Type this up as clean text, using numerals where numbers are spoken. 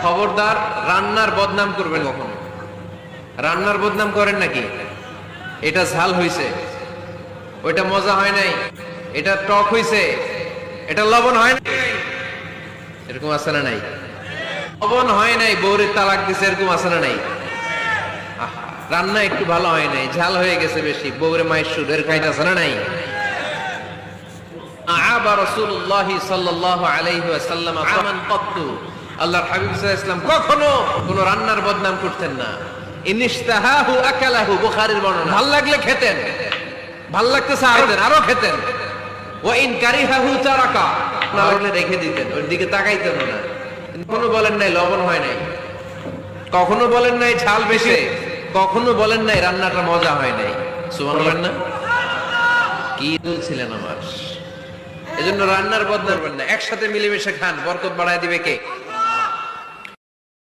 খবরদার রান্নার বদনাম করবেন কখনো। রান্নার বদনাম করেন নাকি? এটা ঝাল হইছে, ওইটা মজা হয় নাই, এটা টক হইছে, এটা লবণ হয় নাই, এরকম আছে না নাই? লবণ হয় নাই, বউরের তালাক দিছে, এরকম আছে না নাই? রান্না একটু ভালো হয় নাই, ঝাল হয়ে গেছে বেশি, বউরে মায়ের সুর, এর কাহিনী আছে না নাই? আবা রাসূলুল্লাহ সাল্লাল্লাহু আলাইহি ওয়াসাল্লাম আমান কত্তু, আল্লাহর হাবিব সাল্লাল্লাহু আলাইহি ওয়াসাল্লাম কখনো কোন রান্নার বদনাম করতেন না। ইনিশতাহাহু আকালাহু, বুখারীর বর্ণনা। ভাল লাগলে খেতেন, ভাল লাগতেছে আরো খেতেন। ওয়া ইন কারিহাহু তারাকা, না লাগলে রেখে দিতেন, ওর দিকে তাকাইতেন না। কখনো বলেন নাই লবণ হয় নাই, কখনো বলেন নাই ঝাল বেশি, কখনো বলেন নাই রান্নাটা মজা হয় নাই। সুবহানাল্লাহ না? কি বলছিলেন আমার? এজন্য রান্নার বদনাম করবেন না, একসাথে মিলেমিশে খান, বরকত বাড়ায় দিবে কে?